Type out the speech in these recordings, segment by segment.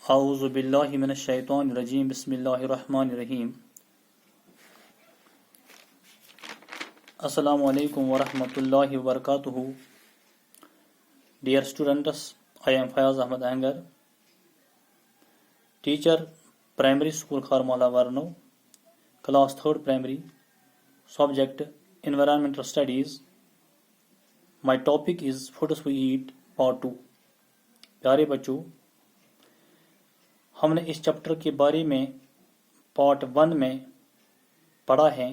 اعوذ باللہ من الشیطان الرجیم بسم اللہ الرحمن الرحیم السلام علیکم ورحمۃ اللہ وبرکاتہ. Dear students, I am Fayaz Ahmed Angar, teacher, Primary School Kharmala Varno, class 3rd primary, subject Environmental Studies. My topic is Foods we eat, part 2. پیارے بچوں، ہم نے اس چیپٹر کے بارے میں پارٹ 1 میں پڑھا ہے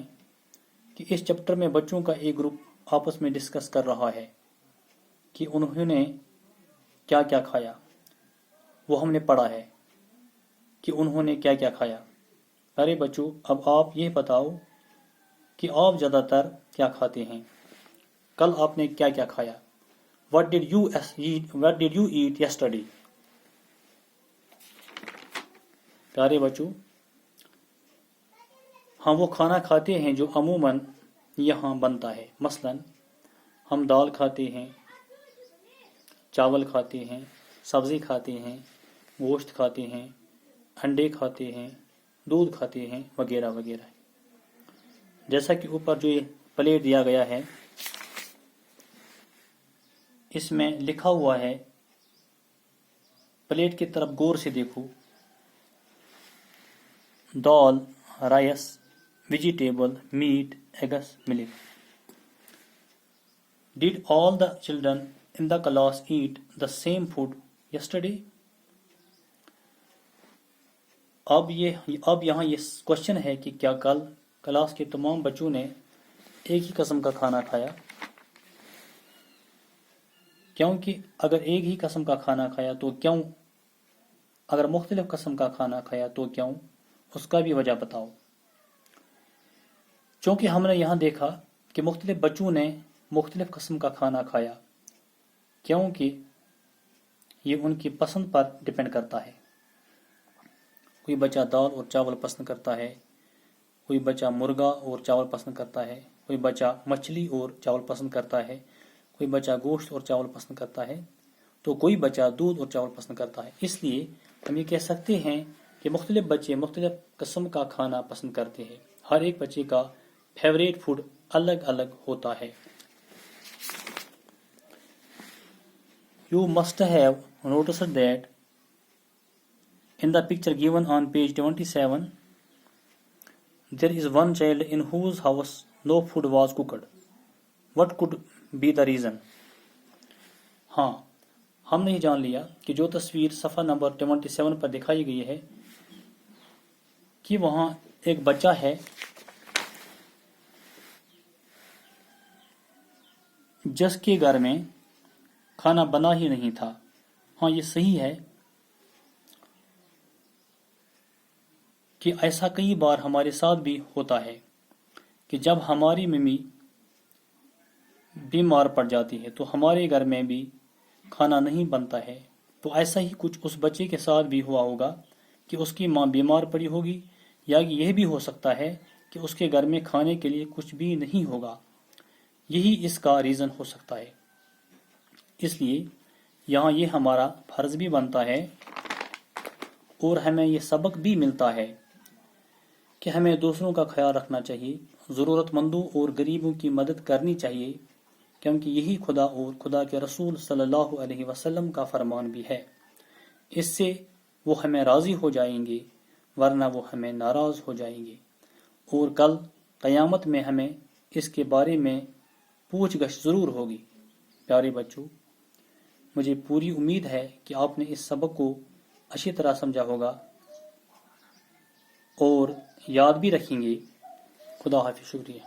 کہ اس چیپٹر میں بچوں کا ایک گروپ آپس میں ڈسکس کر رہا ہے کہ انہوں نے کیا کیا کھایا. وہ ہم نے پڑھا ہے کہ انہوں نے کیا کیا کھایا. ارے بچوں، اب آپ یہ بتاؤ کہ آپ زیادہ تر کیا کھاتے ہیں. کل آپ نے کیا کیا کھایا؟ What did you eat yesterday? پیارے بچوں، ہم وہ کھانا کھاتے ہیں جو عموماً یہاں بنتا ہے. مثلا ہم دال کھاتے ہیں، چاول کھاتے ہیں، سبزی کھاتے ہیں، گوشت کھاتے ہیں، انڈے کھاتے ہیں، دودھ کھاتے ہیں، وغیرہ وغیرہ. جیسا کہ اوپر جو یہ پلیٹ دیا گیا ہے اس میں لکھا ہوا ہے، پلیٹ کی طرف غور سے دیکھو. Dal, rice, vegetable, meat, eggs, milk. Did all the children in the class eat the same food yesterday? اب یہاں یہ کوشچن ہے کہ کیا کل کلاس کے تمام بچوں نے ایک ہی قسم کا کھانا کھایا؟ کیونکہ اگر ایک ہی قسم کا کھانا کھایا تو کیوں؟ اگر مختلف قسم کا کھانا کھایا تو کیوں؟ اس کا بھی وجہ بتاؤ. چونکہ ہم نے یہاں دیکھا کہ مختلف بچوں نے مختلف قسم کا کھانا کھایا، کیونکہ یہ ان کی پسند پر ڈیپینڈ کرتا ہے. کوئی بچہ دال اور چاول پسند کرتا ہے، کوئی بچہ مرغا اور چاول پسند کرتا ہے، کوئی بچہ مچھلی اور چاول پسند کرتا ہے، کوئی بچہ گوشت اور چاول پسند کرتا ہے، تو کوئی بچہ دودھ اور چاول پسند کرتا ہے. اس لیے ہم یہ کہہ سکتے ہیں کہ مختلف بچے مختلف قسم کا کھانا پسند کرتے ہیں. ہر ایک بچے کا فیوریٹ فوڈ الگ الگ ہوتا ہے. You must have noticed that in the picture given on page 27, there is one child in whose house no food was cooked. What could be the reason? ہاں، ہم نے جان لیا کہ جو تصویر صفحہ نمبر 27 پر دکھائی گئی ہے کہ وہاں ایک بچہ ہے جس کے گھر میں کھانا بنا ہی نہیں تھا. ہاں، یہ صحیح ہے کہ ایسا کئی بار ہمارے ساتھ بھی ہوتا ہے کہ جب ہماری ممی بیمار پڑ جاتی ہے تو ہمارے گھر میں بھی کھانا نہیں بنتا ہے. تو ایسا ہی کچھ اس بچے کے ساتھ بھی ہوا ہوگا کہ اس کی ماں بیمار پڑی ہوگی، یا یہ بھی ہو سکتا ہے کہ اس کے گھر میں کھانے کے لیے کچھ بھی نہیں ہوگا. یہی اس کا ریزن ہو سکتا ہے. اس لیے یہاں یہ ہمارا فرض بھی بنتا ہے اور ہمیں یہ سبق بھی ملتا ہے کہ ہمیں دوسروں کا خیال رکھنا چاہیے، ضرورت مندوں اور غریبوں کی مدد کرنی چاہیے، کیونکہ یہی خدا اور خدا کے رسول صلی اللہ علیہ وسلم کا فرمان بھی ہے. اس سے وہ ہمیں راضی ہو جائیں گے، ورنہ وہ ہمیں ناراض ہو جائیں گے، اور کل قیامت میں ہمیں اس کے بارے میں پوچھ گچھ ضرور ہوگی. پیارے بچوں، مجھے پوری امید ہے کہ آپ نے اس سبق کو اچھی طرح سمجھا ہوگا اور یاد بھی رکھیں گے. خدا حافظ. شکریہ.